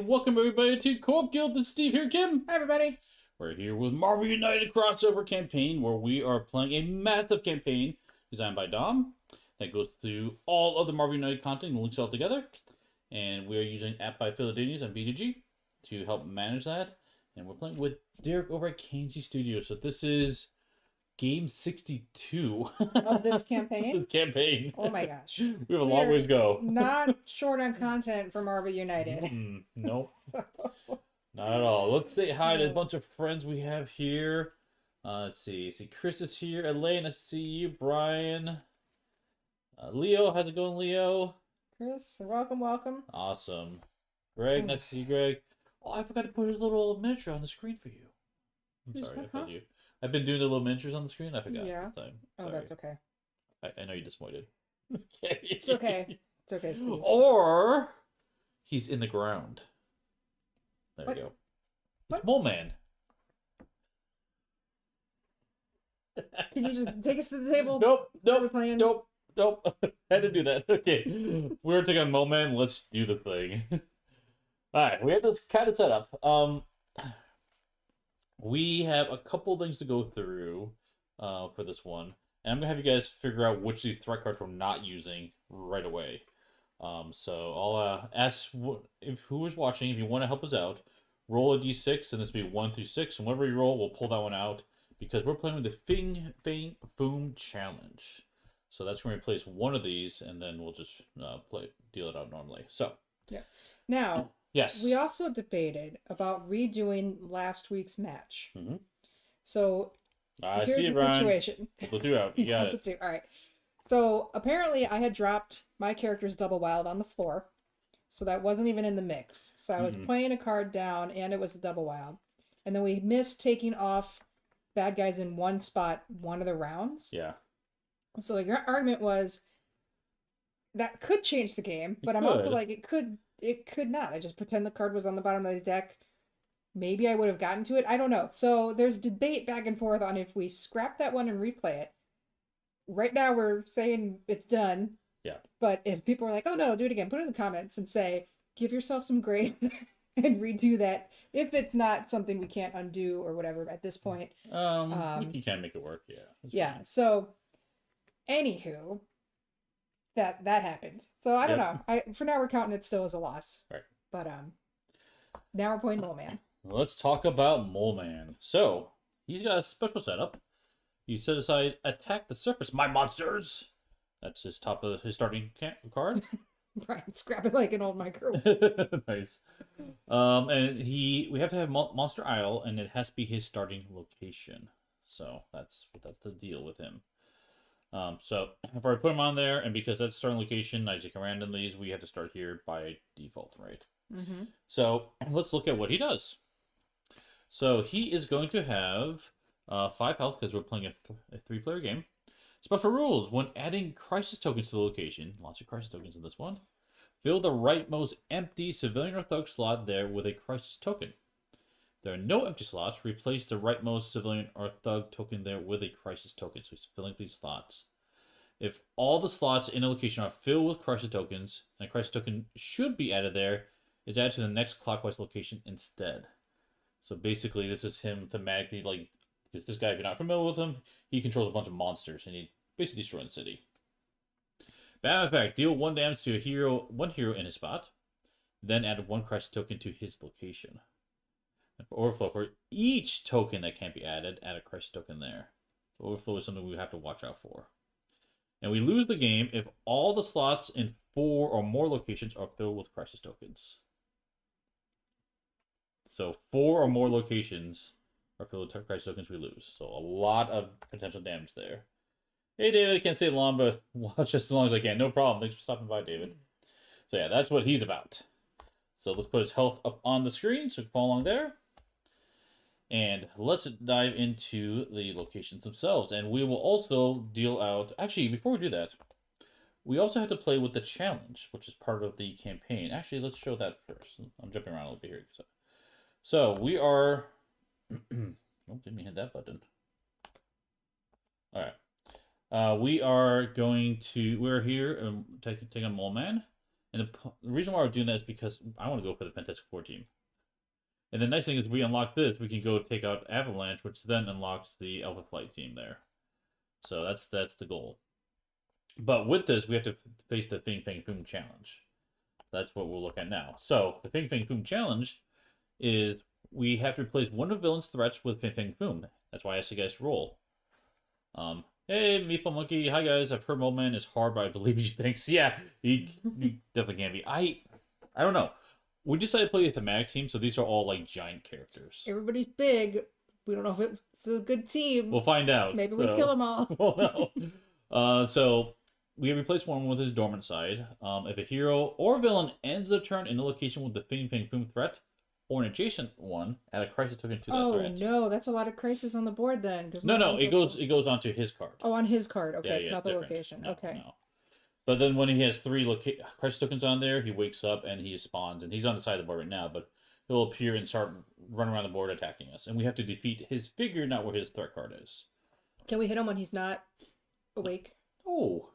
And welcome everybody to Co-op Guild. This is Steve here, Kim. Hi everybody. We're here with Marvel United crossover campaign, where we are playing a massive campaign designed by Dom that goes through all of the Marvel United content and links all together. And we are using an app by Phildinius and BGG to help manage that. And we're playing with Derek over at Canje Studios. So this is game 62 Of this campaign? This campaign. Oh my gosh. We have a long ways to go. Not short on content for Marvel United. Nope. Not at all. Let's say hi to a bunch of friends we have here. Let's see. Chris is here. Elaine, I see you. Brian. Leo, how's it going, Leo? Chris, welcome. Awesome. Greg, nice to see you, Greg. Oh, I forgot to put a little miniature on the screen for you. I'm sorry, I told you. I've been doing the little miniatures on the screen. I forgot. Yeah. This time. Oh, that's okay. I know you're disappointed. It's okay. It's okay, Steve. Or he's in the ground. There we go. It's Mole Man. Can you just take us to the table? Nope. Had to do that. Okay. We're taking on Mole Man. Let's do the thing. Alright, we have this kind of set up. We have a couple things to go through for this one. And I'm going to have you guys figure out which of these threat cards we're not using right away. So I'll ask who is watching, if you want to help us out, roll a d6, and this will be 1 through 6. And whatever you roll, we'll pull that one out. Because we're playing with the Fing Fang Boom Challenge. So that's going to replace one of these, and then we'll just deal it out normally. So. Yeah. Now. Yes. We also debated about redoing last week's match. Mm-hmm. So here's see it, the situation. Pull the 2 out. You got it. All right. So apparently I had dropped my character's double wild on the floor. So that wasn't even in the mix. So I was playing a card down and it was a double wild. And then we missed taking off bad guys in one spot one of the rounds. Yeah. So the argument was that could change the game, but I'm also like, it could not. I just pretend the card was on the bottom of the deck. Maybe I would have gotten to it. I don't know. So there's debate back and forth on if we scrap that one and replay it. Right now we're saying it's done. Yeah. But if people are like, oh no, do it again, put it in the comments and say, give yourself some grace and redo that. If it's not something we can't undo or whatever at this point. You can make it work. Yeah. Yeah. Fine. So anywho, that happened. So I don't know. For now we're counting it still as a loss. Right. But now we're playing Mole Man. Let's talk about Mole Man. So he's got a special setup. You set aside attack the surface, my monsters. That's his top of his starting card. Right, scrap it like an old micro. Nice. And we have to have Monster Isle, and it has to be his starting location. So that's the deal with him. So I've already put him on there, and because that's starting location, I take a random these. We have to start here by default, right? Mm-hmm. So let's look at what he does. So he is going to have 5 health because we're playing a 3-player game. Special rules: when adding crisis tokens to the location, lots of crisis tokens in this one, fill the rightmost empty civilian or thug slot there with a crisis token. If there are no empty slots, replace the rightmost civilian or thug token there with a crisis token. So he's filling these slots. If all the slots in a location are filled with crisis tokens, and a crisis token should be added there, it's added to the next clockwise location instead. So basically, this is him thematically, like, because this guy, if you're not familiar with him, he controls a bunch of monsters, and he basically destroys the city. Bad effect: deal 1 damage to one hero in his spot, then add 1 crisis token to his location. And for overflow, for each token that can't be added, add a crisis token there. So overflow is something we have to watch out for. And we lose the game if all the slots in 4 or more locations are filled with crisis tokens. So 4 or more locations are filled with crisis tokens, we lose. So a lot of potential damage there. Hey David, I can't stay long, but watch just as long as I can. No problem. Thanks for stopping by, David. So yeah, that's what he's about. So let's put his health up on the screen so we can follow along there. And let's dive into the locations themselves. And we will also deal out... Actually, before we do that, we also have to play with the challenge, which is part of the campaign. Actually, let's show that first. I'm jumping around a little bit here. So we are... oh, didn't hit that button. All right. We're here taking on Mole Man. And the reason why we're doing that is because I want to go for the Fantastic Four team. And the nice thing is, we unlock this, we can go take out Avalanche, which then unlocks the Alpha Flight team there. So that's the goal. But with this, we have to face the Fing Fang Foom challenge. That's what we'll look at now. So the Fing Fang Foom challenge is we have to replace one of the villain's threats with Fing Fang Foom. That's why I asked you guys to roll. Hey, Meeple Monkey. Hi, guys. I've heard Mold Man is hard, but I believe he thinks. Yeah, he definitely can be. I don't know. We decided to play a thematic team, so these are all like giant characters. Everybody's big. We don't know if it's a good team. We'll find out. Maybe we kill them all. Well, no. So we replace one with his dormant side. If a hero or villain ends the turn in a location with the Fing Fang Foom threat, or an adjacent one, add a crisis token to that threat. Oh no, that's a lot of crisis on the board then. No, it goes onto his card. Oh, on his card. Okay, Yeah, it's not the different. location. No, okay. No. But then when he has 3 crisis tokens on there, he wakes up and he spawns, and he's on the side of the board right now, but he'll appear and start running around the board attacking us. And we have to defeat his figure, not where his threat card is. Can we hit him when he's not awake? Oh.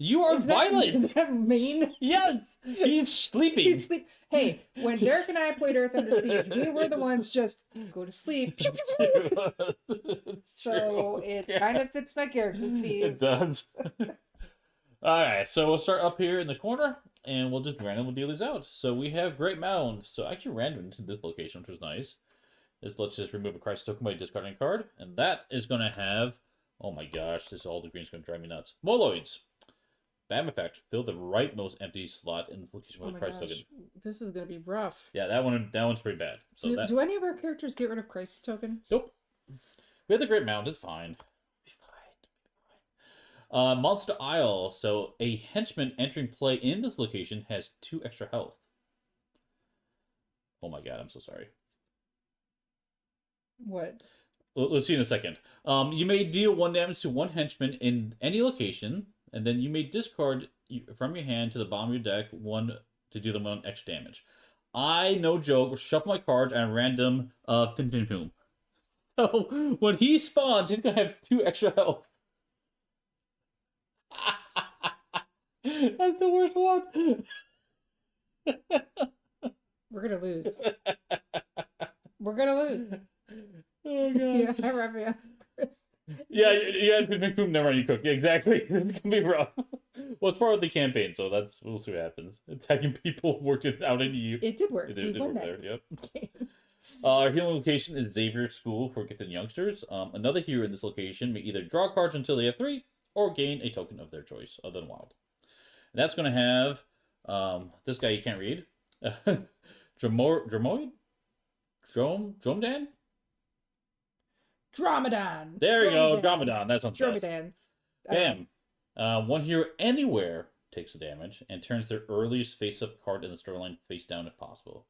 You are violent! Is that mean? Yes! He's sleeping! He's sleep. Hey, when Derek and I played Earth Under Siege, we were the ones just go to sleep. So it kind of fits my character, Steve. It does. Alright, so we'll start up here in the corner, and we'll just randomly deal these out. So we have Great Mound. So actually random to this location, which was nice. Let's just remove a crisis token by discarding a card. And that is going to have... Oh my gosh, all the green's going to drive me nuts. Moloids. Bam effect. Fill the rightmost empty slot in this location with a crisis token. This is going to be rough. Yeah, that one's pretty bad. So do any of our characters get rid of crisis tokens? Nope. We have the Great Mound. It's fine. Be fine. Monster Isle. So a henchman entering play in this location has 2 extra health. Oh my god, I'm so sorry. What? Let's see in a second. You may deal 1 damage to 1 henchman in any location, and then you may discard from your hand to the bottom of your deck 1 to do them 1 extra damage. I, no joke, shuffle my cards and random Fin Fin Foom. So when he spawns, he's gonna have 2 extra health. That's the worst one. We're gonna lose. We're gonna lose. Oh god. Yeah, Raphael. Yeah, never mind, you cook. Yeah, exactly. It's gonna be rough. Well, it's part of the campaign, so we'll see what happens. Attacking people worked it out into you. It did work. It did won work that. there, yep. Our healing location is Xavier School for gifted youngsters. Another hero in this location may either draw cards until they have 3, or gain a token of their choice, other than wild. And that's gonna have this guy you can't read. Dromoid? Dromdan? Dromadon. There you go, Dromadon. That sounds best. Dromadon. Bam. 1 hero anywhere takes the damage and turns their earliest face-up card in the storyline face down if possible.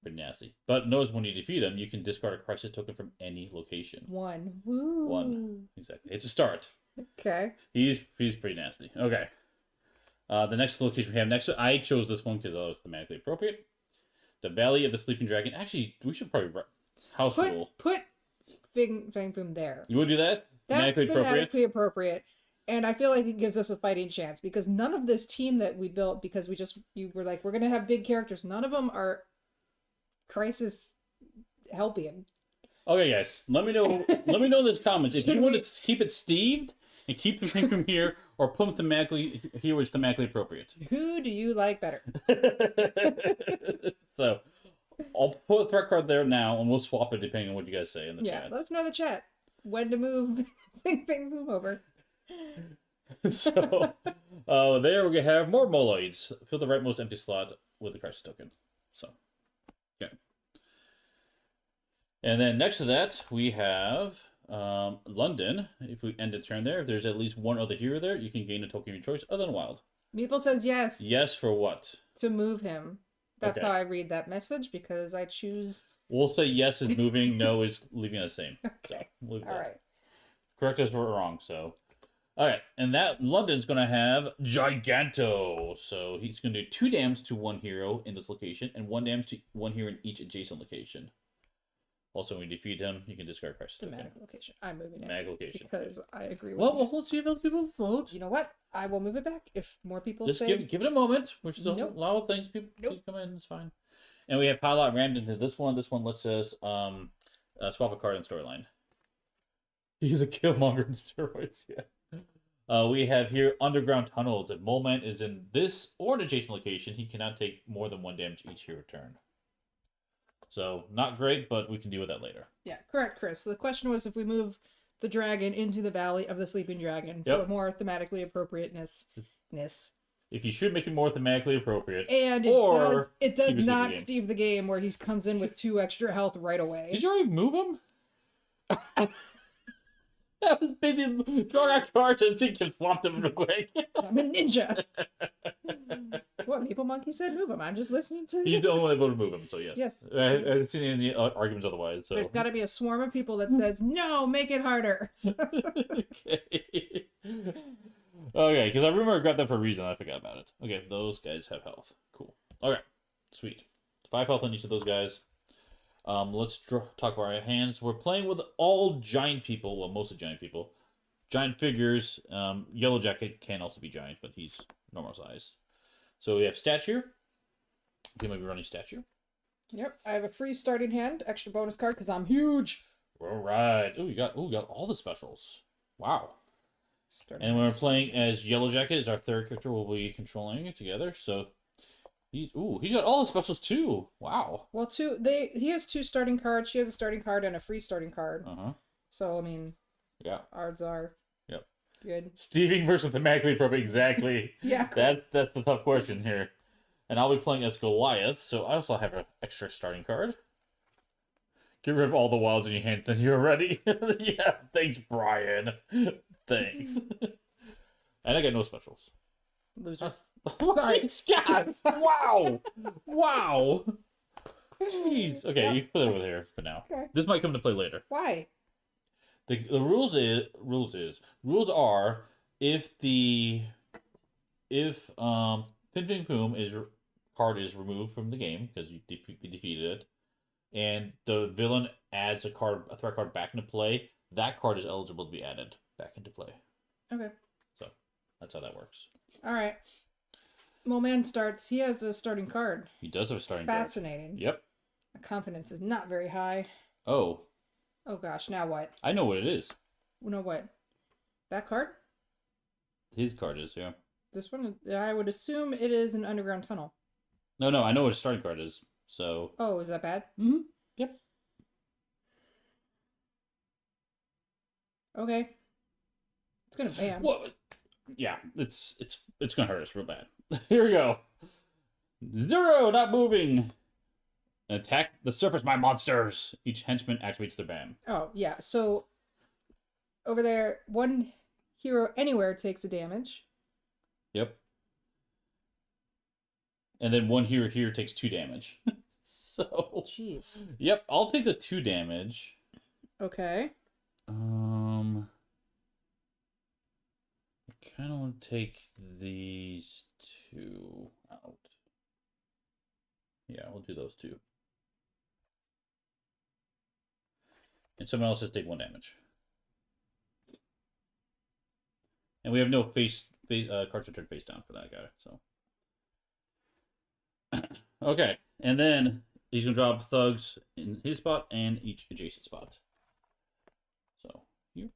Pretty nasty. But notice when you defeat him, you can discard a crisis token from any location. 1. Woo. 1. Exactly. It's a start. Okay. He's pretty nasty. Okay. The next location we have next, I chose this one because it was thematically appropriate. The Valley of the Sleeping Dragon. Actually, we should probably house rule. Put Fang Foom there. You would do that? That's thematically appropriate. And I feel like it gives us a fighting chance because none of this team that we built, because you were like, we're going to have big characters. None of them are crisis helping. Okay, guys. Let me know in the comments if you want to keep it Steved and keep the thing from here, or put them thematically here, which is thematically appropriate. Who do you like better? So, I'll put a threat card there now, and we'll swap it depending on what you guys say in the chat. Yeah, let us know in the chat when to move Fang Foom over. So, there we're going to have more Moloids. Fill the rightmost empty slot with the crisis token. So, okay. And then next to that, we have London. If we end a turn there, if there's at least 1 other hero there, you can gain a token of your choice other than wild. Meeple says yes. Yes for what? To move him. That's Okay. how I read that message because I choose. We'll say yes is moving, no is leaving it the same. Okay. So, we'll leave All that. right. Correct us if we're wrong, so. Alright, and that London's going to have Giganto. So he's going to do 2 damage to 1 hero in this location, and 1 damage to 1 hero in each adjacent location. Also, when we defeat him, you can discard Crisis The token. mag location. I'm moving it. Mag location. Because I agree with Well, let's see if other people vote. You know what? I will move it back if more people Just say... give it a moment. We're still Nope. a lot of things. People Nope. please come in. It's fine. And we have Pilot rammed into this one. This one lets us swap a card in storyline. He's a Killmonger in steroids. Yeah. We have here Underground Tunnels. If Mole Man is in this or an adjacent location, he cannot take more than 1 damage each hero turn. So, not great, but we can deal with that later. Yeah, correct, Chris. So the question was if we move the dragon into the Valley of the Sleeping Dragon for more thematically appropriateness. If you should make it more thematically appropriate. And it does not save the game where he comes in with 2 extra health right away. Did you already move him? I was busy drawing out cards and he can swap them real quick. I'm a ninja. What Maple Monkey said, move him. I'm just listening to. He's the only one able to move him, so yes. Yes. I haven't seen any arguments otherwise. So there's got to be a swarm of people that says no, make it harder. Okay. Okay, because I remember I grabbed that for a reason. I forgot about it. Okay, those guys have health. Cool. Okay, sweet. 5 health on each of those guys. Let's talk about our hands. We're playing with all giant people. Well, mostly giant people. Giant figures. Yellow Jacket can also be giant, but he's normal sized. So we have Stature. Okay, maybe running Stature. Yep, I have a free starting hand, extra bonus card because I'm huge. All right. Oh, you got all the specials. Wow. Starting and when we're playing as Yellow Jacket, is our third character we'll be controlling it together. So he's got all the specials too. Wow. Well, he has 2 starting cards. She has a starting card and a free starting card. So I mean, yeah. Odds are. Yep. Good. Steving versus thematically appropriate. Exactly. Yeah. That's the tough question here. And I'll be playing as Goliath, so I also have an extra starting card. Get rid of all the wilds in your hand, then you're ready. Yeah, thanks, Brian. Thanks. And I got no specials. Loser. Sorry, Scott! Wow! Wow! Jeez. Okay, you can put it over here for now. Okay. This might come into play later. Why? The rules are if Fin Foom card is removed from the game because you defeated it, and the villain adds a threat card back into play, that card is eligible to be added back into play. Okay. So that's how that works. All right. Mole Man starts. He has a starting card. He does have a starting card. Fascinating. Yep. My confidence is not very high. Oh. Oh gosh, now what? I know what it is. No, what? That card? His card is, yeah. This one, I would assume it is an underground tunnel. No, I know what his starting card is, so... Oh, is that bad? Mm-hmm. Yep. Okay. It's gonna bam. What? Yeah, it's gonna hurt us real bad. Here we go. 0, not moving. Attack the surface my monsters. Each henchman activates their bam. Oh, yeah. So, over there, 1 hero anywhere takes a damage. Yep. And then 1 hero here takes 2 damage. So... Jeez. Yep, I'll take the 2 damage. Okay. I kind of want to take these 2 out. Yeah, we'll do those 2. And someone else has to take 1 damage. And we have no cards returned face down for that guy, so. Okay, and then he's going to drop thugs in his spot and each adjacent spot. So, here.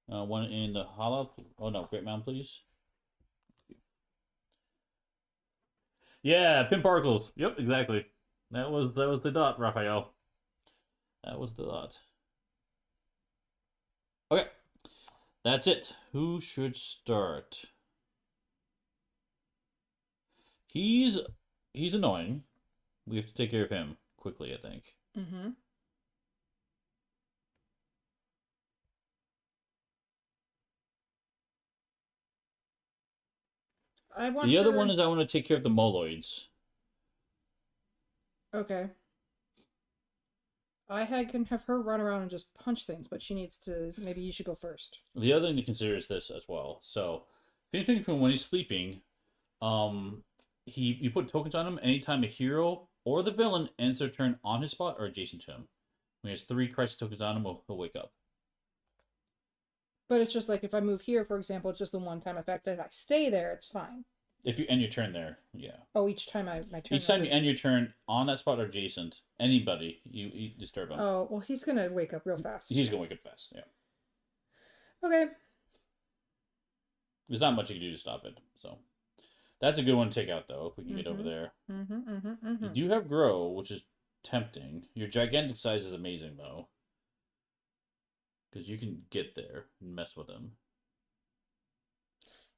1 in the hollow. Oh no, Great Mound, please. Yeah, pin particles. Yep, exactly. That was the dot, Raphael. That was the dot. Okay, that's it. Who should start? He's annoying. We have to take care of him quickly, I think. Mm-hmm. The other one is I want to take care of the Moloids. Okay. I can have her run around and just punch things, but she needs to... Maybe you should go first. The other thing to consider is this as well. So, Fin when he's sleeping, you put tokens on him. Anytime a hero or the villain ends their turn on his spot or adjacent to him. When he has 3 crisis tokens on him, he'll wake up. But it's just like if I move here, for example, it's just the one-time effect. If I stay there, it's fine. If you end your turn there, yeah. Oh, each time my turn. Each time you end your turn on that spot or adjacent, anybody, you disturb him. Oh, well, he's going to wake up real fast. He's going to wake up fast, yeah. Okay. There's not much you can do to stop it, so. That's a good one to take out, though, if we can get over there. You do have Grow, which is tempting. Your gigantic size is amazing, though. Because you can get there and mess with him.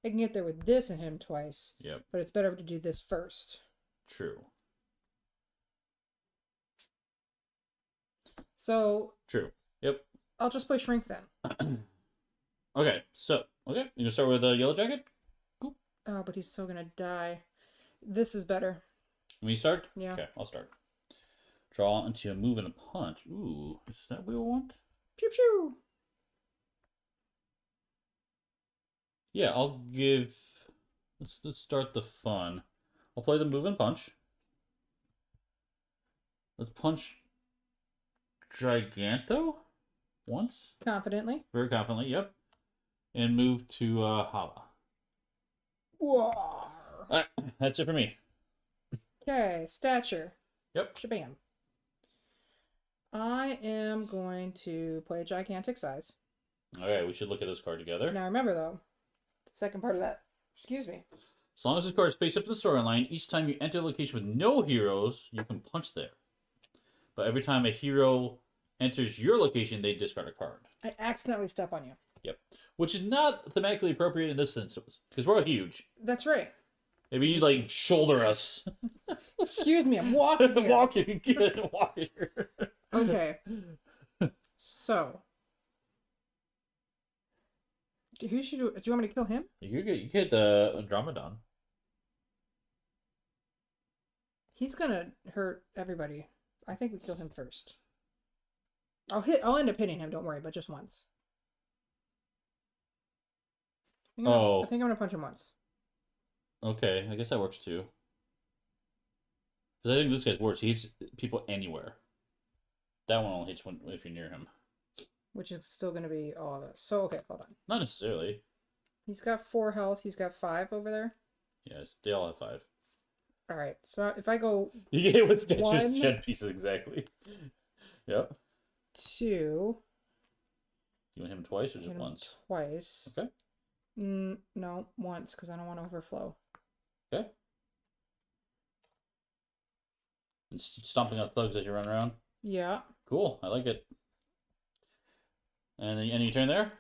I can get there with this and hit him twice. Yep. But it's better to do this first. True. So. True. Yep. I'll just play Shrink then. Okay, so. Okay, you gonna start with a Yellow Jacket? Cool. Oh, but he's still gonna die. This is better. We start? Yeah. Okay, I'll start. Draw into a move and a punch. Ooh, is that what we want? Pew pew. Yeah, I'll give. Let's start the fun. I'll play the move and punch. Let's punch Giganto once. Confidently. Very confidently, yep. And move to Hala. Whoa. Alright, that's it for me. Okay, stature. Yep. Shabam. I am going to play gigantic size. Okay, we should look at this card together. Now remember though, the second part of that. Excuse me. As long as this card is face up in the storyline, each time you enter a location with no heroes, you can punch there. But every time a hero enters your location, they discard a card. I accidentally step on you. Yep. Which is not thematically appropriate in this instance, because we're all huge. That's right. Maybe you like shoulder us. Excuse me, I'm walking here. Walking, get walking. Okay. So. Who should do you want me to kill him? You get the Andromedon. He's gonna hurt everybody. I think we kill him first. I'll end up hitting him, don't worry, but just once. I think I'm gonna punch him once. Okay, I guess that works too. Because I think this guy's worse. He hits people anywhere. That one only hits if you're near him. Which is still gonna be all of us. So okay, hold on. Not necessarily. He's got 4 health. He's got 5 over there. Yes, they all have 5. All right. So if I go You get it with one, just shed pieces exactly. Yep. 2. You want him twice or just hit him once? Twice. Okay. No, once because I don't want to overflow. Okay. And stomping out thugs as you run around. Yeah. Cool. I like it. And then you turn there.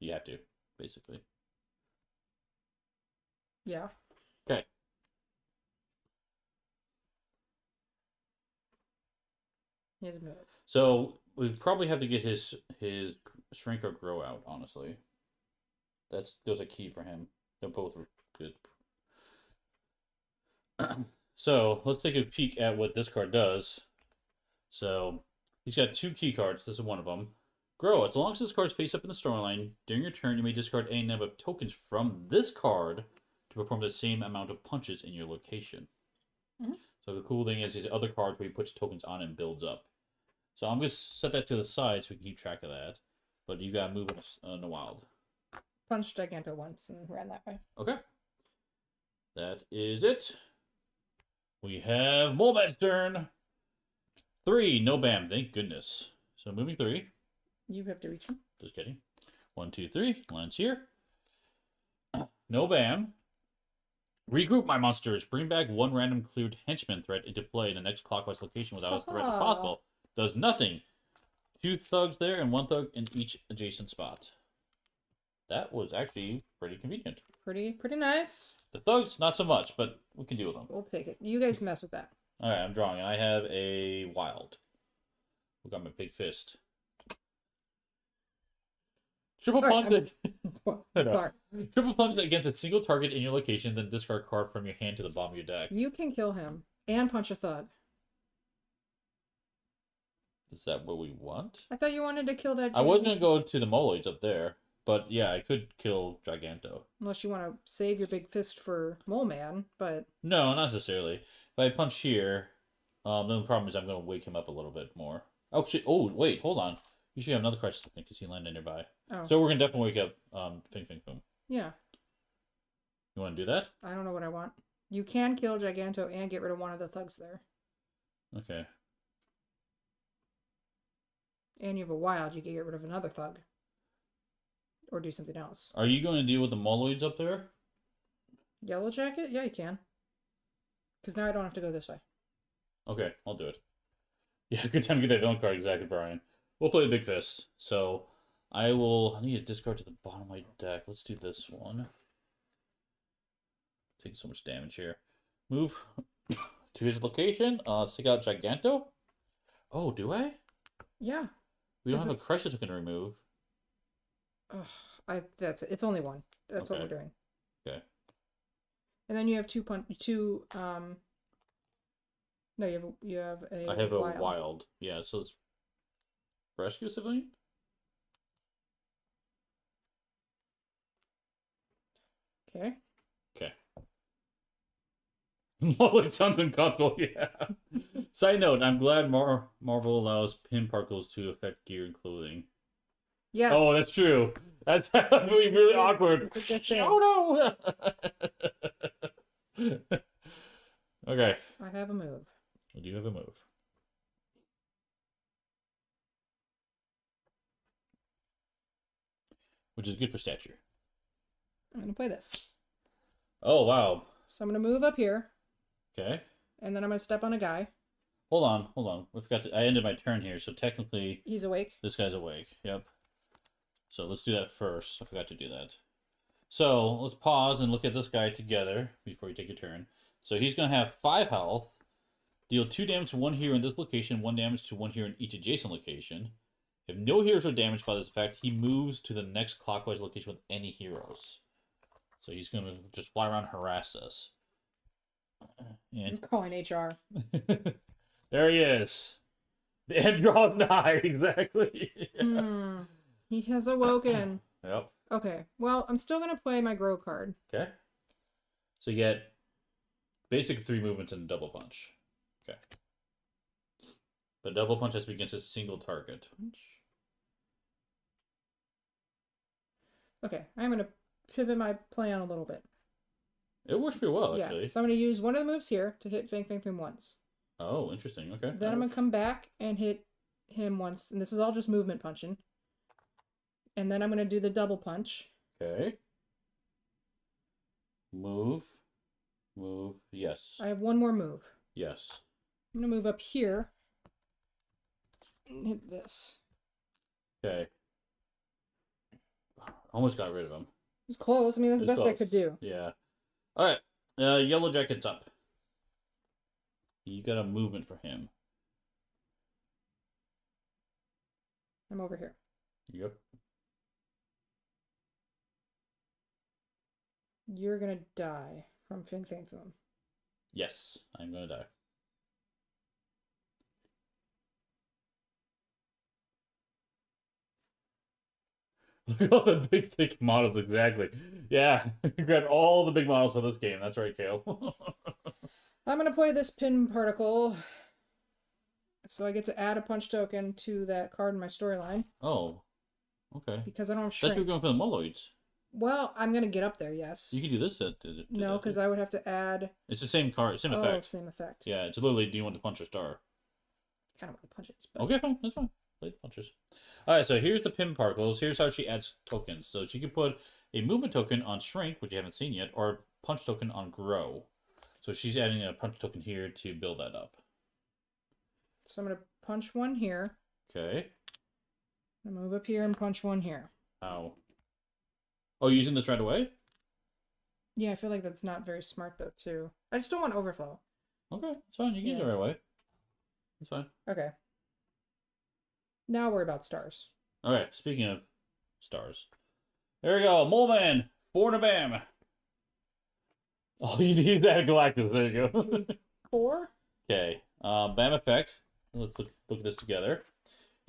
You have to, basically. Yeah. Okay. He has a move. So we probably have to get his shrink or grow out. Honestly, those are key for him. They're both good. So let's take a peek at what this card does. So he's got 2 key cards. This is one of them. Grow. As long as this card's face up in the storyline, during your turn, you may discard any number of tokens from this card to perform the same amount of punches in your location. Mm-hmm. So the cool thing is these other cards where he puts tokens on and builds up. So I'm going to set that to the side so we can keep track of that. But you got to move in the wild. Punched Giganto once and ran that way. Okay. That is it. We have Molebat's turn. 3, no bam, thank goodness. So moving 3. You have to reach him. Just kidding. 1, 2, 3. Lands here. No bam. Regroup my monsters. Bring back 1 random cleared henchman threat into play in the next clockwise location without a threat if possible. Does nothing. 2 thugs there and 1 thug in each adjacent spot. That was actually pretty convenient. Pretty nice. The thugs, not so much, but we can deal with them. We'll take it. You guys mess with that. Alright, I'm drawing, and I have a wild. We got my big fist. Triple punch. Sorry. Triple punch against a single target in your location, then discard a card from your hand to the bottom of your deck. You can kill him and punch a thug. Is that what we want? I thought you wanted to kill that. I was gonna go to the moloids up there, But yeah, I could kill Giganto. Unless you want to save your big fist for Mole Man, but No, not necessarily. If I punch here, then the problem is I'm going to wake him up a little bit more. Oh, shit. Oh, wait, hold on. You should have another crisis token because he landed nearby. oh So we're going to definitely wake up Fing Fing Foom. yeah, You want to do that? I don't know what I want. You can kill Giganto and get rid of one of the thugs there. Okay. And you have a wild, you can get rid of another thug. Or do something else. Are you going to deal with the Moloids up there? Yellow Jacket? Yeah, you can. Because now I don't have to go this way. Okay, I'll do it. Yeah, good time to get that villain card, exactly, Brian. We'll play the Big Fist. So, I need to discard to the bottom of my deck. Let's do this one. Taking so much damage here. Move to his location. Let's take out Giganto. Oh, do I? Yeah. We don't have a crisis token to remove. It's only one. That's what we're doing. Okay. And then you have no, you have a I have a wild. Yeah, so it's rescue a civilian? Okay. Okay. Oh, it sounds uncomfortable, yeah. Side note, I'm glad Marvel allows pin particles to affect gear and clothing. Yes. Oh, that's true. That's going to be really awkward. Oh, no! Okay. I have a move. I do have a move. Which is good for stature. I'm going to play this. Oh, wow. So I'm going to move up here. Okay. And then I'm going to step on a guy. Hold on. I ended my turn here, so technically... He's awake. This guy's awake, yep. So let's do that first. I forgot to do that. So let's pause and look at this guy together before you take your turn. So he's going to have 5 health. Deal 2 damage to 1 hero in this location, 1 damage to 1 hero in each adjacent location. If no heroes are damaged by this effect, he moves to the next clockwise location with any heroes. So he's going to just fly around and harass us. And... I'm calling HR. There he is. The end draws nigh, exactly. He has awoken. Yep. Okay. Well, I'm still going to play my grow card. Okay. So you get basic 3 movements and a double punch. Okay. The double punch has to be against a single target. Okay. I'm going to pivot my plan a little bit. It works pretty well, actually. Yeah. So I'm going to use one of the moves here to hit Fing Fing Fing once. Oh, interesting. Okay. Then I'm going to come back and hit him once. And this is all just movement punching. And then I'm going to do the double punch. Okay. Move. Yes. I have one more move. Yes. I'm going to move up here and hit this. Okay. Almost got rid of him. It's close. I mean, that's the best I could do. Yeah. All right. Yellow Jacket's up. You got a movement for him. I'm over here. Yep. You're going to die from Fing Fing Foom. Yes, I'm going to die. Look at all the big, thick models, exactly. Yeah, you got all the big models for this game. That's right, Kale. I'm going to play this pin particle. So I get to add a punch token to that card in my storyline. Oh, okay. Because I don't have That's shrink. you're going for the Moloids. Well, I'm going to get up there, yes. You can do this. No, because I would have to add... It's the same card, same effect. Oh, same effect. Yeah, it's literally, do you want to punch or star? I kind of want to punch it. But... Okay, fine. That's fine. Play the punches. Alright, so here's the pin particles. Here's how she adds tokens. So she can put a movement token on shrink, which you haven't seen yet, or a punch token on grow. So she's adding a punch token here to build that up. So I'm going to punch one here. Okay. I move up here and punch one here. Ow. Oh, you're using this right away? Yeah, I feel like that's not very smart, though, too. I just don't want overflow. Okay, it's fine. You can use it right away. It's fine. Okay. Now worry about stars. Alright, speaking of stars. There we go. Mole Man. 4 and a bam. Oh, you need to use that Galactus. There you go. 4? Okay. Bam effect. Let's look at this together.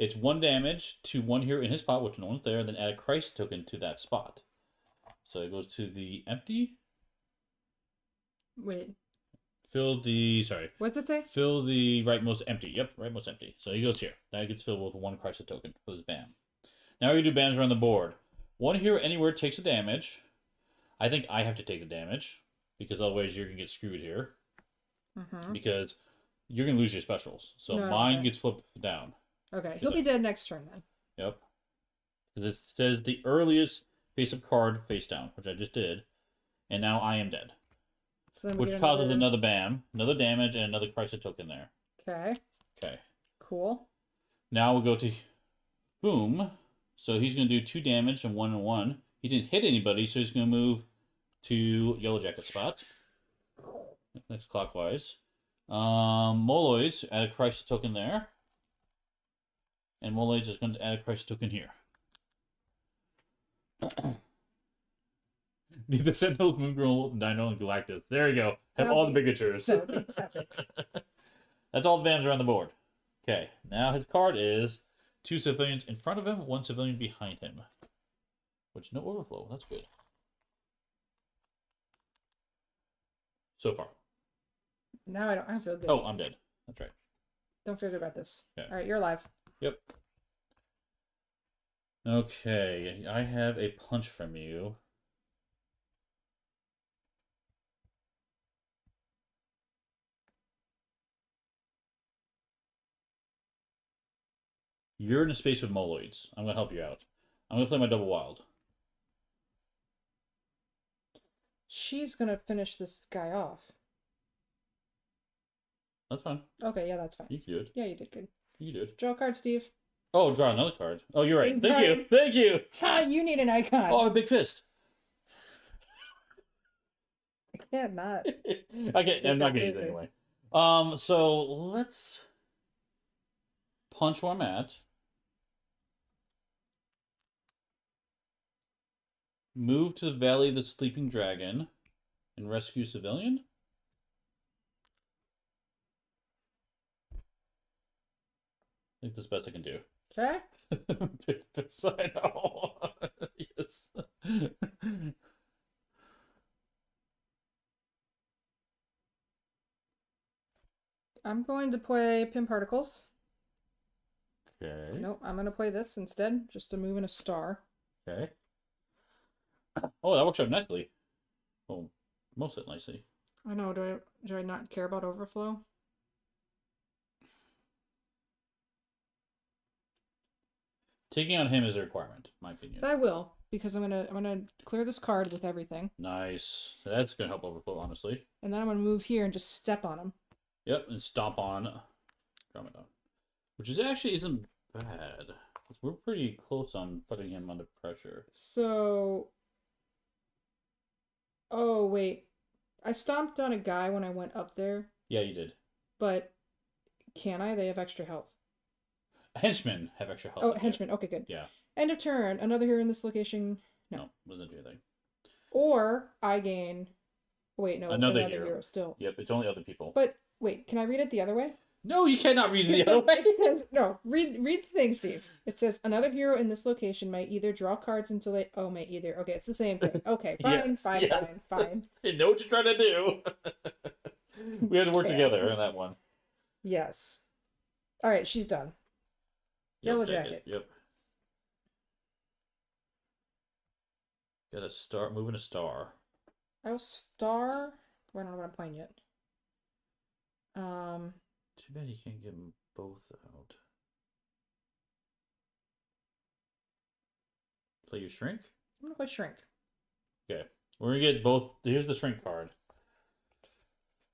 It's 1 damage to 1 hero in his spot, which no one's there, and then add a crisis token to that spot. So it goes to the empty. Wait. Sorry. What's it say? Fill the rightmost empty. Yep, rightmost empty. So he goes here. That gets filled with 1 crisis token for this BAM. Now we do BAMs around the board. 1 hero anywhere takes a damage. I think I have to take the damage, because otherwise you're going to get screwed here. Because you're going to lose your specials. So mine gets flipped down. Okay, he'll be dead next turn then. Yep. Because it says the earliest face-up card face down, which I just did. And now I am dead. So which causes another BAM, another damage, and another crisis token there. Okay. Okay. Cool. Now we'll go to Boom. So he's going to do 2 damage and 1 and 1. He didn't hit anybody, so he's going to move to Yellow Jacket spot. Next clockwise. Moloids, add a crisis token there. And Moloids is going to add a crisis token here. The Sentinels, Moon Girl, Dino, and Galactus. There you go. Have all the bigatures. That's all the BAMs around the board. Okay, now his card is 2 civilians in front of him, 1 civilian behind him. Which, no overflow. That's good. So far. Now I don't feel good. Oh, I'm dead. That's right. Don't feel good about this. Okay. All right, you're alive. Yep. Okay, I have a punch from you. You're in a space with Moloids. I'm going to help you out. I'm going to play my double wild. She's going to finish this guy off. That's fine. Okay, yeah, that's fine. You can do it. Yeah, you did good. You did. Draw a card, Steve. Oh, draw another card. Oh, you're right. Thanks, Thank Brian. you. Thank you. Ha! You need an icon. Oh, I have a big fist. I can't not. I'm not getting it anyway. So let's punch where I'm at. Move to the Valley of the Sleeping Dragon and rescue civilian. I think that's the best I can do. Okay. I know. Yes. I'm going to play Pin Particles. Okay. Nope, I'm going to play this instead, just to move in a star. Okay. Oh, that works out nicely. Well, most of it nicely. I know. Do I not care about overflow? Taking on him is a requirement, in my opinion. I will, because I'm gonna clear this card with everything. Nice. That's gonna help overflow, honestly. And then I'm gonna move here and just step on him. Yep, and stomp on Dromedon. Which actually isn't bad. We're pretty close on putting him under pressure. So... Oh, wait. I stomped on a guy when I went up there. Yeah, you did. But can I? They have extra health. Henchmen have extra health. Oh, henchmen. Okay, good. Yeah. End of turn. Another hero in this location. No, doesn't do anything. Or I gain... Wait, no. Another hero still. Yep, it's only other people. But wait, can I read it the other way? No, you cannot read it the other way. No, read the thing, Steve. It says another hero in this location may either draw cards until they... Oh, may either... Okay, it's the same thing. Okay, fine, Yes, fine, yes. fine. I know what you're trying to do. We had to work together on that one. Yes. All right, she's done. Yellow Jacket. Yep. Got a star. Moving a star. Oh, star. I don't know what I'm playing yet. Too bad you can't get them both out. Play your shrink. I'm gonna play Shrink. Okay, we're gonna get both. Here's the shrink card.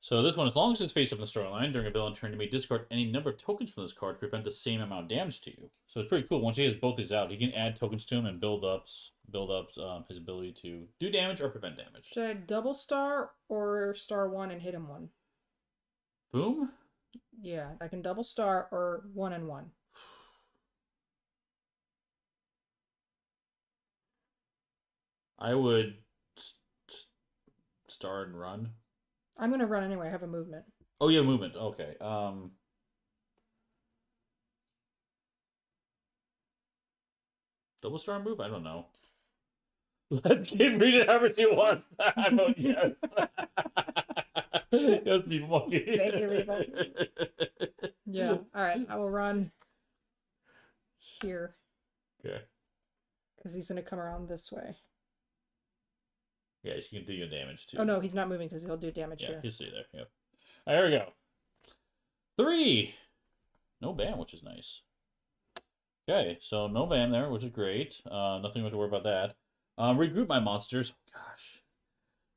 So this one, as long as it's face up in the storyline during a villain turn, you may discard any number of tokens from this card to prevent the same amount of damage to you. So it's pretty cool. Once he has both these out, he can add tokens to him and build up his ability to do damage or prevent damage. Should I double star or star one and hit him one? Boom. Yeah, I can double star or 1 and 1. I would start and run. I'm gonna run anyway. I have a movement. Oh yeah, movement. Okay. Double star move? I don't know. Let's keep reading however she wants. I vote yes. Yes, be monkey. Thank you, people. Yeah. All right. I will run here. Okay. Because he's going to come around this way. Yeah, she can do your damage too. Oh, no, he's not moving because he'll do damage Yeah, here. he'll stay there. Yep. All right, here we go. 3. No bam, which is nice. Okay, so no bam there, which is great. Nothing to worry about that. Regroup my monsters. Gosh.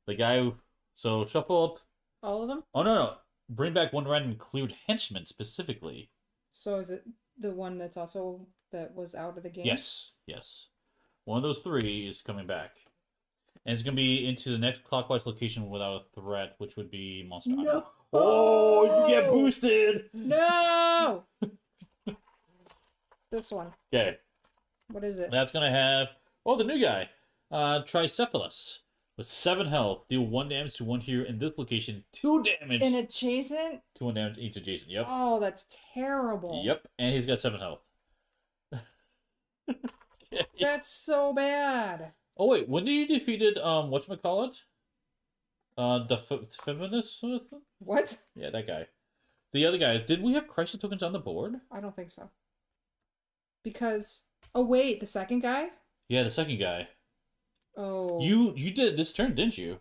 The guy who... So, shuffle up... All of them? Oh, no. Bring back one random cleared henchman, specifically. So is it the one that's also... that was out of the game? Yes. One of those 3 is coming back. And it's going to be into the next clockwise location without a threat, which would be Monster Hunter. No! Oh, you get boosted! No! This one. Okay. What is it? That's going to have... Oh, the new guy. Tricephalus. With 7 health. Deal 1 damage to one hero in this location. 2 damage. An adjacent? To 1 damage each adjacent. Yep. Oh, that's terrible. Yep. And he's got 7 health. Okay. That's so bad. Oh, wait. When did you defeated, whatchamacallit? The Feminist? What? Yeah, that guy. The other guy. Did we have crisis tokens on the board? I don't think so. Because... Oh, wait. The second guy? Yeah, the second guy. Oh. You did this turn, didn't you?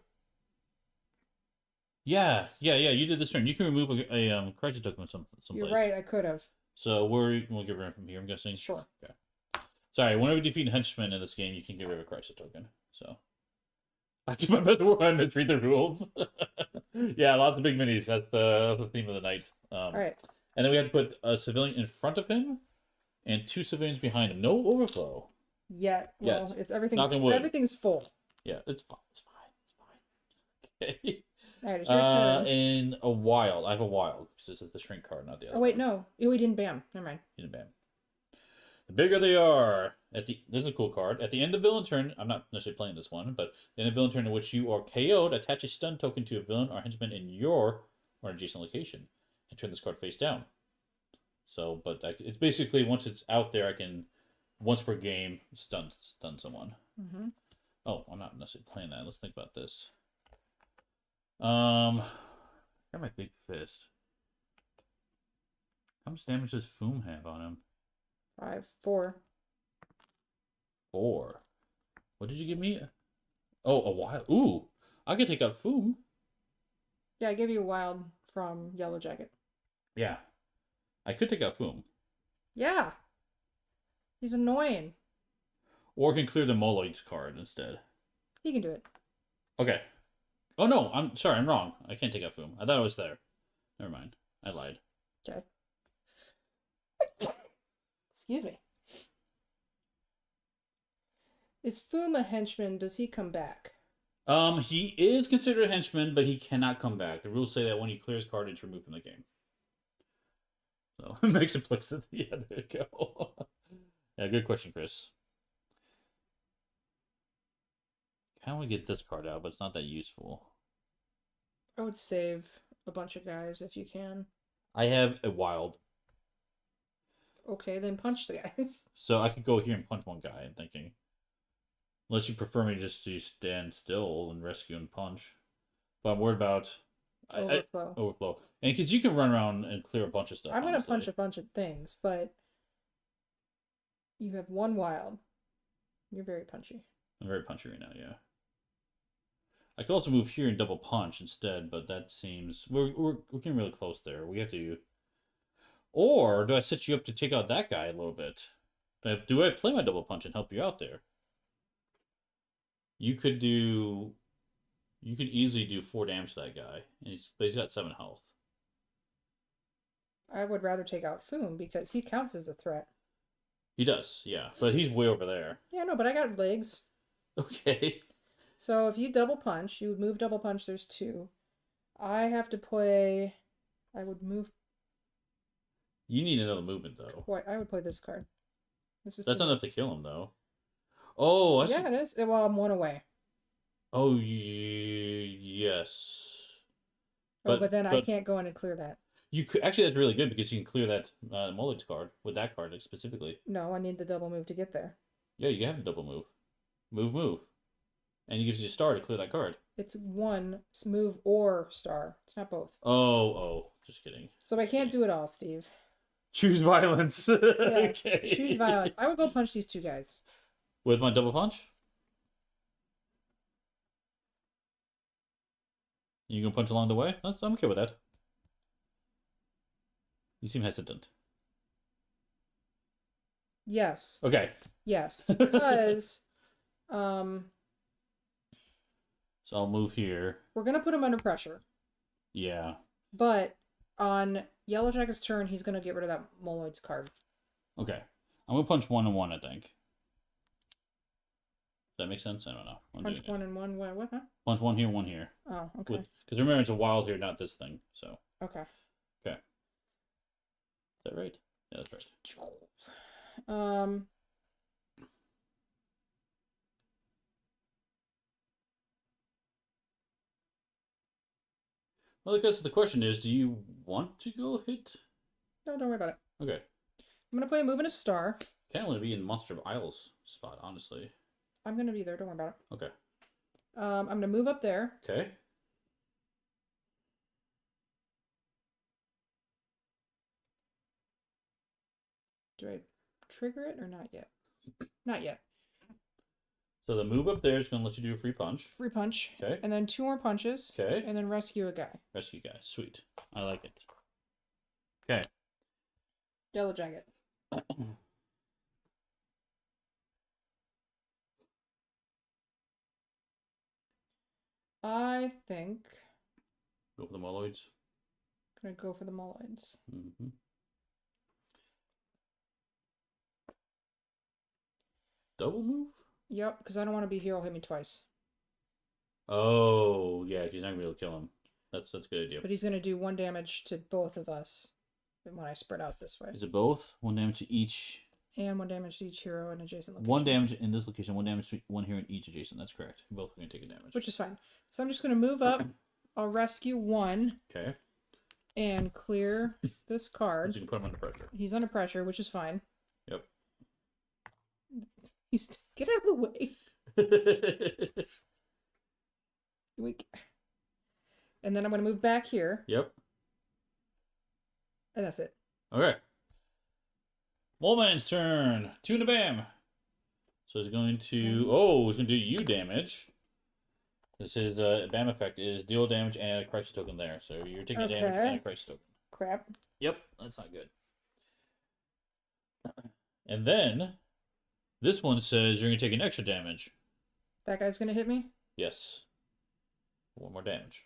Yeah. You did this turn. You can remove a crisis token from someplace. You're right. I could have. So we'll get rid of him here. I'm guessing. Sure. Okay. Sorry. Whenever you defeat henchmen in this game, you can get rid of a crisis token. So I do my best work. I misread the rules. Yeah, lots of big minis. That's the theme of the night. All right. And then we have to put a civilian in front of him, and 2 civilians behind him. No overflow. Yet. Well, Yet. it's everything's Knock on wood. everything's full. Yeah, it's fine. Okay. All right, it's your turn. In a wild. I have a wild, because this is the shrink card, not the other Oh, wait, one. no. Oh, we didn't bam. Never mind. You didn't bam. The bigger they are, there's a cool card. At the end of villain turn, I'm not necessarily playing this one, but the end of villain turn in which you are KO'd, attach a stun token to a villain or henchman in your or adjacent location, and turn this card face down. So, but it's basically, once it's out there, I can, once per game, stun someone. Mm-hmm. Oh, I'm not necessarily playing that. Let's think about this. Got my big fist. How much damage does Foom have on him? 5, 4. 4. What did you give me? Oh, a wild. Ooh, I could take out Foom. Yeah, I gave you a wild from Yellow Jacket. Yeah, I could take out Foom. Yeah. He's annoying. Or I can clear the Moloid's card instead. He can do it. Okay. Oh no, I'm sorry, I'm wrong. I can't take out Foom. I thought it was there. Never mind. I lied. Okay. Excuse me. Is Foom a henchman? Does he come back? He is considered a henchman, but he cannot come back. The rules say that when he clears card, it's removed from the game. So it makes it implicit. Yeah, there you go. Yeah, good question, Chris. How do we get this card out, but it's not that useful? I would save a bunch of guys if you can. I have a wild. Okay, then punch the guys. So I could go here and punch one guy, I'm thinking. Unless you prefer me just to stand still and rescue and punch. But I'm worried about... Overflow. Overflow. And because you can run around and clear a bunch of stuff. I'm going to punch a bunch of things, but... You have one wild. You're very punchy. I'm very punchy right now, yeah. I could also move here and double punch instead, but that seems... We're getting really close there. We have to... Or do I set you up to take out that guy a little bit? Do I play my double punch and help you out there? You could do... You could easily do 4 damage to that guy. And but he's got 7 health. I would rather take out Foom because he counts as a threat. He does, yeah. But he's way over there. Yeah, no, but I got legs. Okay. So if you double punch, you would move double punch, there's 2. I have to play... I would move... You need another movement, though. I would play this card. This is That's not enough to kill him, though. Oh, yeah, it is. Well, I'm 1 away. Oh, yes. But then I can't go in and clear that. You could actually. That's really good because you can clear that Mullet's card with that card specifically. No, I need the double move to get there. Yeah, you have a double move. Move. And you gives you a star to clear that card. It's one move or star. It's not both. Oh, just kidding. So I can't do it all, Steve. Choose violence. Yeah, okay. choose violence. I would go punch these two guys. With my double punch? You gonna punch along the way? I'm okay with that. You seem hesitant. Yes. Okay. Yes, because So I'll move here. we're gonna put him under pressure. Yeah. But on Yellow Jacket's turn, he's gonna get rid of that Moloid's card. Okay. I'm gonna punch 1 and 1, I think. Does that make sense? I don't know. Punch 1 and 1. What? Huh? Punch 1 here, 1 here. Oh, okay. Because remember, it's a wild here, not this thing. So. Okay. Okay. Is that right? Yeah, that's right. Well, I guess the question is, do you want to go hit? No, don't worry about it. Okay. I'm gonna play a move and a star. Kind of want to be in Monster of Isles spot, honestly. I'm gonna be there. Don't worry about it. Okay. I'm gonna move up there. Okay. Do I trigger it or not yet? Not yet. So the move up there is going to let you do a free punch. Free punch. Okay. And then 2 more punches. Okay. And then rescue a guy. Rescue guy. Sweet. I like it. Okay. Yellow Jacket. I think Go for the Moloids. I'm gonna go for the Moloids. Mm-hmm. Double move? Yep, because I don't want to be hero hit me twice. Oh, yeah, he's not going to be able to kill him. That's a good idea. But he's gonna do 1 damage to both of us when I spread out this way. Is it both? 1 damage to each. And 1 damage to each hero in adjacent location. 1 damage in this location, 1 damage to 1 hero in each adjacent. That's correct. Both are going to take a damage. Which is fine. So I'm just gonna move up. I'll rescue 1. Okay. And clear this card. So you can put him under pressure. He's under pressure, which is fine. Yep. Get out of the way. And then I'm going to move back here. Yep. And that's it. Okay. Moleman's turn. 2 and a bam. So he's going to... Oh, he's going to do you damage. This is BAM effect is deal damage and a crisis token there. So you're taking damage and a crisis token. Crap. Yep, that's not good. And then this one says you're going to take an extra damage. That guy's going to hit me? Yes. 1 more damage.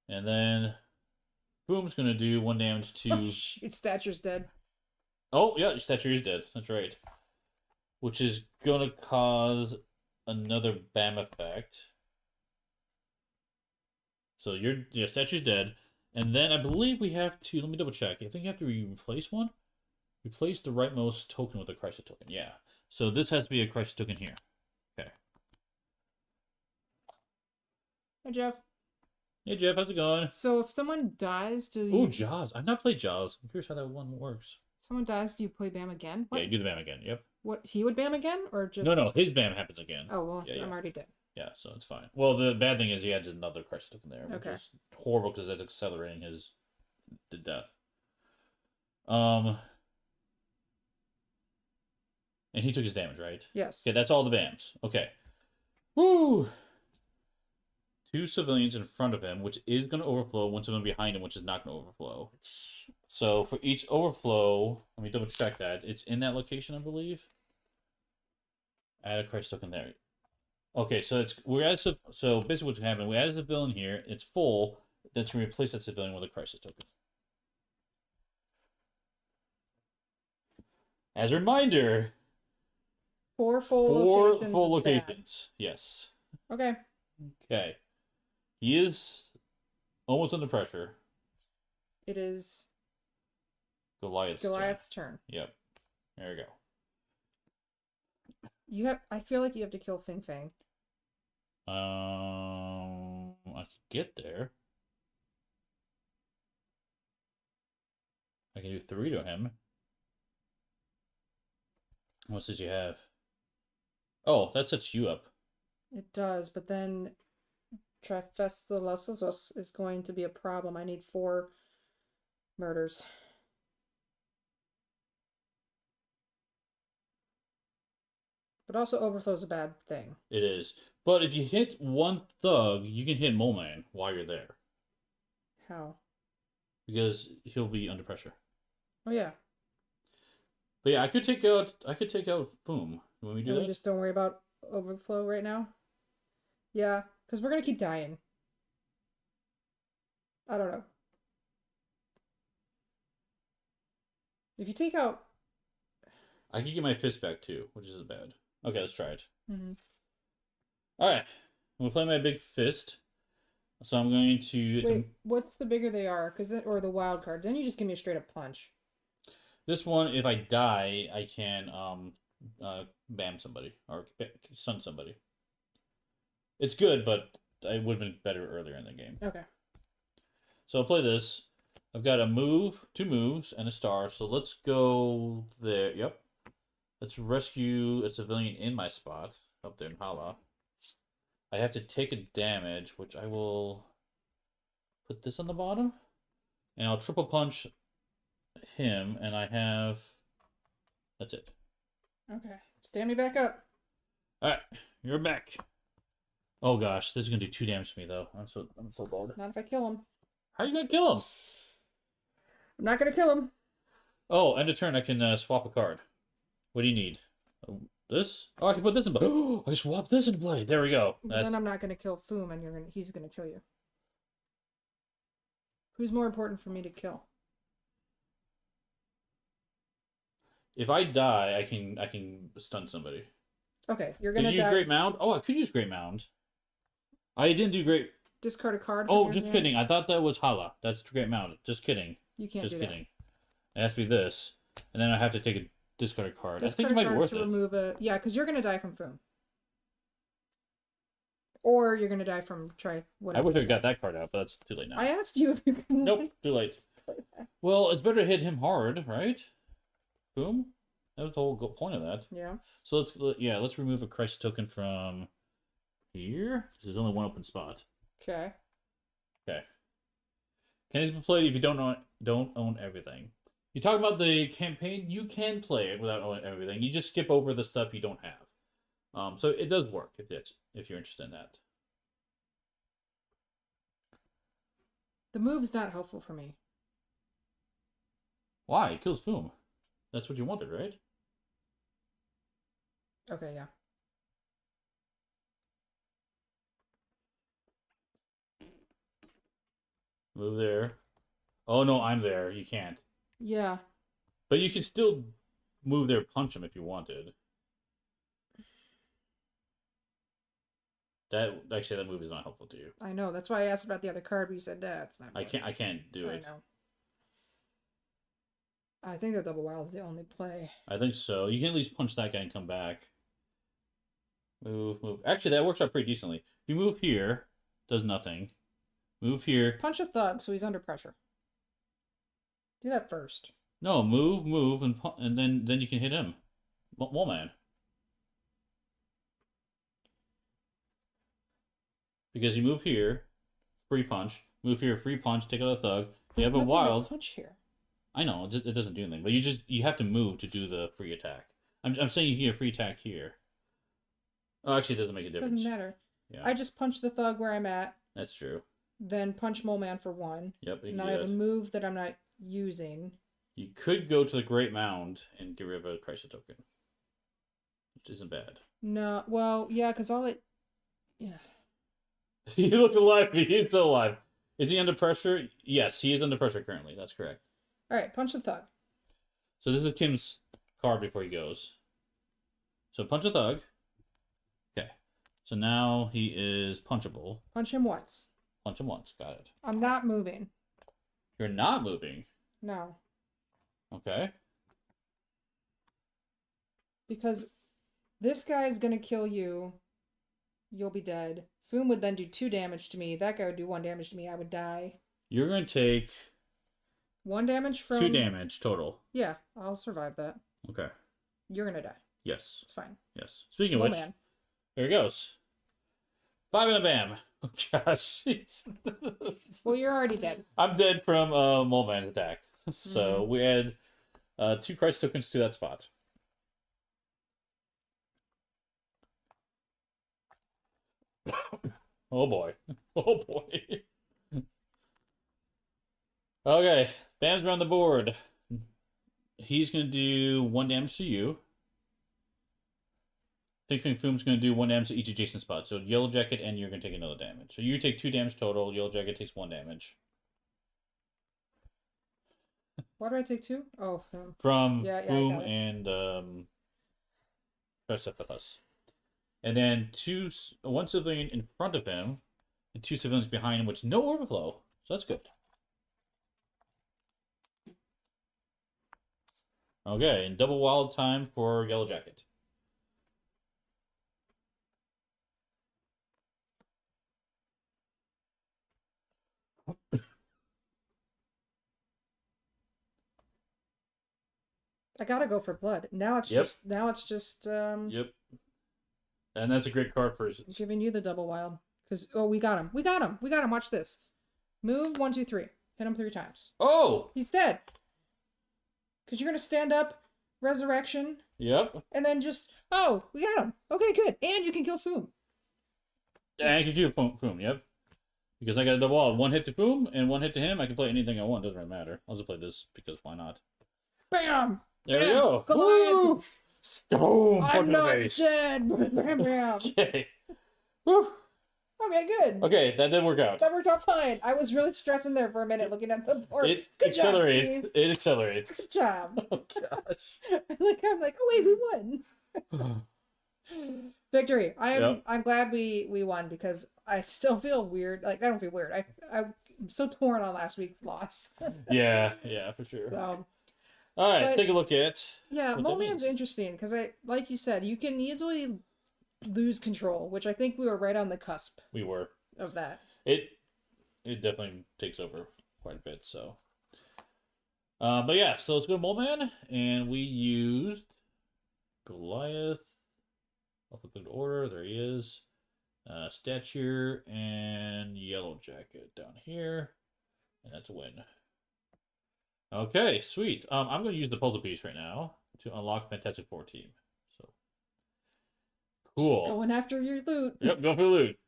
And then Boom's going to do 1 damage to... Oh, shoot, Stature's dead. Oh, yeah, your Stature is dead. That's right. Which is going to cause another BAM effect. So your Stature's dead. And then I believe we have to... Let me double check. I think you have to replace one. Replace the rightmost token with a crisis token. Yeah. So this has to be a crisis token here. Okay. Hi, Jeff. Hey, Jeff. How's it going? So if someone dies, do you... Oh, Jaws. I've not played Jaws. I'm curious how that one works. Someone dies, do you play BAM again? What? Yeah, you do the BAM again. Yep. What, he would BAM again? Or just... No, his BAM happens again. Oh, well, Yeah, I'm already dead. Yeah, so it's fine. Well, the bad thing is he had another crisis token there, which is horrible because that's accelerating the death. And he took his damage, right? Yes. Okay, that's all the BAMs. Okay. Woo! 2 civilians in front of him, which is going to overflow. 1 civilian behind him, which is not going to overflow. So for each overflow, let me double check that. It's in that location, I believe. Add a crisis token there. Okay, so so basically what's happening, we add a civilian here, it's full, that's going to replace that civilian with a crisis token. As a reminder, 4 full locations. 4 full locations, yes. Okay. Okay. He is almost under pressure. It is Goliath's turn. Yep. There we go. I feel like you have to kill Fing Fang. I could get there. I can do 3 to him. What does you have? Oh, that sets you up. It does, but then Trifestalosis is going to be a problem. I need 4 murders. But also overflow's a bad thing. It is. But if you hit one thug, you can hit Mole Man while you're there. How? Because he'll be under pressure. Oh yeah. But yeah, I could take out Boom. When we do that? We just don't worry about overflow right now? Yeah, because we're gonna keep dying. I don't know. If you take out... I could get my fist back too, which isn't bad. Okay, let's try it. Mm-hmm. Alright. I'm gonna play my big fist. So I'm going to... Wait, what's the bigger they are? Or the wild card? Then you just give me a straight up punch. This one, if I die, I can bam somebody or stun somebody. It's good, but it would have been better earlier in the game. Okay. So I'll play this. I've got a move, 2 moves, and a star. So let's go there. Yep. Let's rescue a civilian in my spot up there in Hala. I have to take a damage, which I will put this on the bottom. And I'll triple punch him, and I have... That's it. Okay. Stand me back up. Alright, you're back. Oh gosh, this is gonna do 2 damage to me though. I'm so bored. Not if I kill him. How are you gonna kill him? I'm not gonna kill him. Oh, end of turn I can swap a card. What do you need? This? Oh, I can put this in play. Oh, I can swap this into play. There we go. Then I'm not gonna kill Foom, and he's gonna kill you. Who's more important for me to kill? If I die, I can stun somebody. Okay, you're gonna use Great Mound? Oh, I could use Great Mound. I didn't do Great. Discard a card. Oh, just kidding. I thought that was Hala. That's Great Mound. Just kidding. You can't just do kidding. That. It has to be this, and then I have to take a discard card. Discard I think it might be worth to it. Remove yeah, because you're gonna die from Foom. Or you're gonna die from I wish I got that card out, but that's too late now. I asked you if you can. Nope, too late. Well, it's better to hit him hard, right? Boom. That was the whole point of that. Yeah. So let's remove a crisis token from here. There's only one open spot. Okay. Okay. Can this be played if you don't own everything? You talk about the campaign, you can play it without owning everything. You just skip over the stuff you don't have. So it does work if you're interested in that. The move's not helpful for me. Why? It kills Foom. That's what you wanted, right? Okay, yeah. Move there. Oh no, I'm there. You can't. Yeah. But you can still move there, punch him if you wanted. That move is not helpful to you. I know. That's why I asked about the other card, but you said that's not. I can't do it. I know. I think the double wild is the only play. I think so. You can at least punch that guy and come back. Move. Actually, that works out pretty decently. If you move here, does nothing. Move here. Punch a thug so he's under pressure. Do that first. No, move, and then you can hit him. Mole Man. Because you move here, free punch. Move here, free punch. Take out a thug. You have a wild punch here. I know it doesn't do anything, but you have to move to do the free attack. I'm saying you get a free attack here. Oh, actually, it doesn't make a difference. Doesn't matter. Yeah. I just punch the thug where I'm at. That's true. Then punch Mole Man for 1. Yep. And I have a move that I'm not using. You could go to the Great Mound and get rid of a crisis token, which isn't bad. No, well, yeah, because all it... Yeah. He looked alive. He's so alive. Is he under pressure? Yes, he is under pressure currently. That's correct. All right, punch the thug. So this is Kim's card before he goes. So punch a thug. Okay. So now he is punchable. Punch him once. Punch him once. Got it. I'm not moving. You're not moving. No. Okay. Because this guy is going to kill you. You'll be dead. Foom would then do 2 damage to me. That guy would do 1 damage to me. I would die. You're going to take... 1 damage from... 2 damage total. Yeah, I'll survive that. Okay. You're going to die. Yes. It's fine. Yes. Speaking of Oh which, man. here it goes. 5 and a bam. Oh gosh. Well, you're already dead. I'm dead from Mole Man's attack. So we add 2 Christ tokens to that spot. Oh boy. Oh boy. Okay. Bam's around the board. He's going to do 1 damage to you. Think Think Foom's going to do 1 damage to each adjacent spot. So Yellow Jacket and you're going to take another damage. So you take 2 damage total. Yellow Jacket takes 1 damage. Why do I take 2? Oh, Foom. From Yeah, Foom and Persephethus. And then 1 civilian in front of him and 2 civilians behind him, which no overflow. So that's good. Okay, and double wild time for Yellow Jacket. I gotta go for blood. Now it's just Yep. And that's a great card for giving you the double wild. Because we got him. We got him. We got him. Watch this. Move 1, 2, 3. Hit him 3 times. Oh! He's dead. Because you're gonna stand up, resurrection. Yep. And then just we got him. Okay, good. And you can kill Foom. And I can do Foom, yep. Because I got a double wild. 1 hit to Foom and 1 hit to him. I can play anything I want. Doesn't really matter. I'll just play this because why not? Bam! There we go. Goliath! Boom! I'm not dead! Bam, bam. Okay. Woo. Okay, good. Okay, that did work out. That worked out fine. I was really stressing there for a minute looking at the board. It Good accelerates. job, Steve. It accelerates. Good job. Oh gosh. I'm like, oh wait, we won. Victory. I'm glad we won because I still feel weird. Like I don't feel weird. I'm so torn on last week's loss. Yeah, for sure. So all right, take a look at. Yeah, Mole Man's interesting because like you said, you can easily lose control, which I think we were right on the cusp. We were of that. It definitely takes over quite a bit. So, but yeah, so let's go to Mole Man, and we used Goliath. I'll flip into order. There he is. Stature and Yellow Jacket down here, and that's a win. Okay, sweet. I'm going to use the puzzle piece right now to unlock Fantastic Four team. So cool. Just going after your loot. Yep, go for the loot.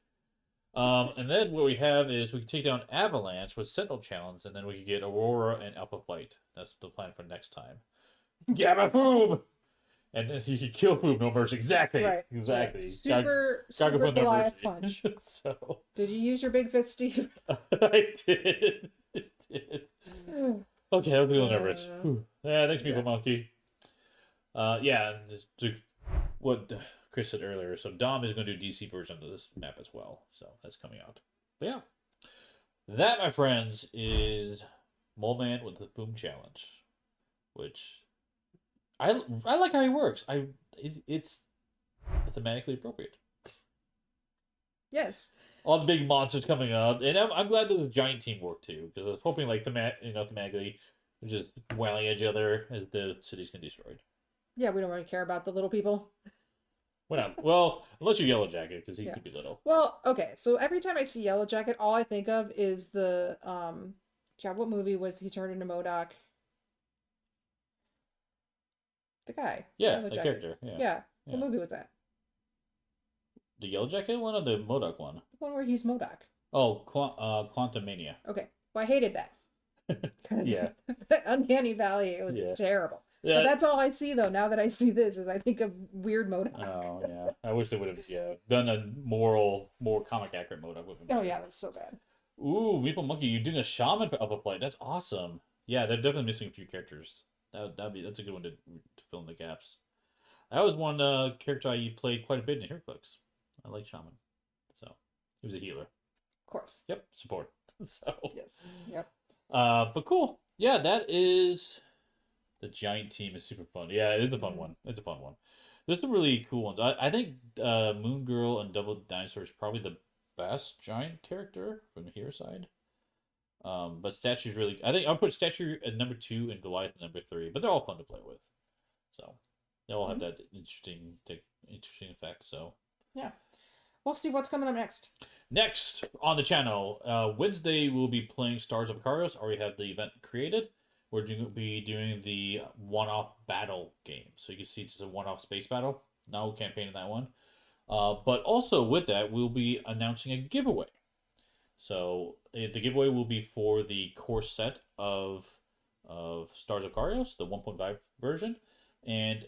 And then what we have is we can take down Avalanche with Sentinel Challenge, and then we can get Aurora and Alpha Flight. That's the plan for next time. Gamma Boom! And then you can kill Boom, no mercy. Exactly. Right. Exactly. Super Goliath punch. So. Did you use your big fist, Steve? I did. It did. Okay, I was a little nervous. Yeah, thanks, People Monkey. Yeah, and just to what Chris said earlier, so Dom is going to do DC version of this map as well. So that's coming out. But yeah. That, my friends, is Mole Man with the Boom Challenge. Which I like how he works. It's thematically appropriate. Yes. All the big monsters coming up, and I'm glad that the giant team worked too, because I was hoping like thematically, we're just wailing at each other as the cities get destroyed. Yeah, we don't really care about the little people. Well, unless you're Yellow Jacket, because he could be little. Well, okay, so every time I see Yellow Jacket, all I think of is the what movie was he turned into MODOK? The guy. Yeah, the character. Yeah. What movie was that? The Yellow Jacket one or the MODOK one? The one where he's MODOK. Oh, Quantum Mania. Okay, well I hated that. Yeah. That Uncanny Valley, it was terrible. Yeah. But that's all I see though. Now that I see this, is I think of weird MODOK. Oh yeah, I wish they would have done a more comic accurate MODOK with him. Oh yeah, that's so bad. Ooh, Meeple Monkey, you're doing a shaman for Alpha Flight. That's awesome. Yeah, they're definitely missing a few characters. That's a good one to fill in the gaps. That was one character I played quite a bit in HeroClix. I like shaman, so he was a healer. Of course. Yep, support. So yes, yep. But cool. Yeah, that is the giant team is super fun. Yeah, it's a fun one. It's a fun one. There's some really cool ones. I think Moon Girl and Double Dinosaur is probably the best giant character from the hero side. But Statue's really. I think I'll put Statue at number 2 and Goliath at number 3. But they're all fun to play with. So, they all have that interesting effect. So yeah. Well, Steve, what's coming up next? Next on the channel, Wednesday we'll be playing Stars of Karios. Already have the event created. We're going to be doing the one-off battle game. So you can see it's just a one-off space battle. No campaign in that one. But also with that, we'll be announcing a giveaway. So the giveaway will be for the core set of Stars of Karios, the 1.5 version. And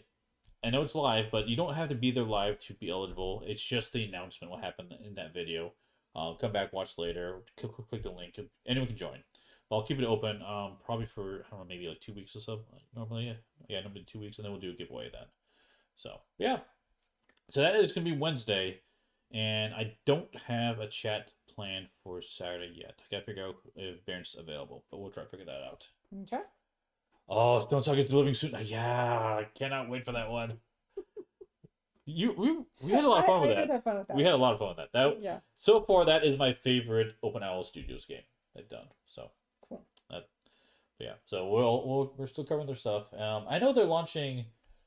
I know it's live, but you don't have to be there live to be eligible. It's just the announcement will happen in that video. Come back, watch later. Click the link. Anyone can join. But I'll keep it open probably for, I don't know, maybe like 2 weeks or so. Normally, yeah, normally 2 weeks, and then we'll do a giveaway then. So, yeah. So that is going to be Wednesday. And I don't have a chat planned for Saturday yet. I got to figure out if Baron's available, but we'll try to figure that out. Okay. Oh, Stone Saga delivering soon. Yeah, I cannot wait for that one. We had a lot of fun with that. I did have fun with that. We had a lot of fun with that. Yeah. So far, that is my favorite Open Owl Studios game they've done. So cool. Yeah. So we're still covering their stuff. I know they're launching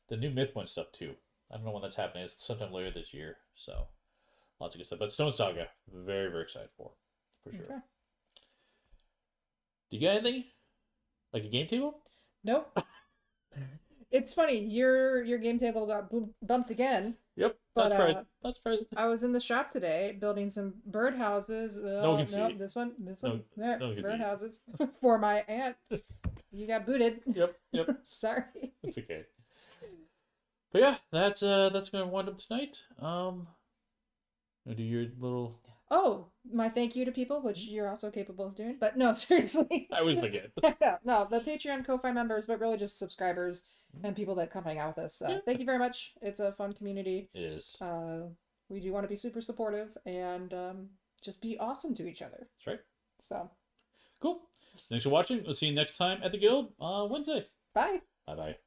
the new Mythpoint stuff too. I don't know when that's happening. It's sometime later this year. So lots of good stuff. But Stone Saga, very, very excited for sure. Okay. Do you got anything like a game table? Nope. It's funny. Your game table got bumped again. Yep. But that's surprising. I was in the shop today building some bird houses. No one can see. This one. There. No one can bird see. houses for my aunt. You got booted. Yep. Sorry. It's okay. But yeah, that's gonna wind up tonight. Do your little. Oh, my thank you to people, which you're also capable of doing. But no, seriously. I always forget. No, the Patreon Ko-Fi members, but really just subscribers and people that come hang out with us. Thank you very much. It's a fun community. It is. We do want to be super supportive and just be awesome to each other. That's right. So. Cool. Thanks for watching. We'll see you next time at the Guild on Wednesday. Bye. Bye-bye.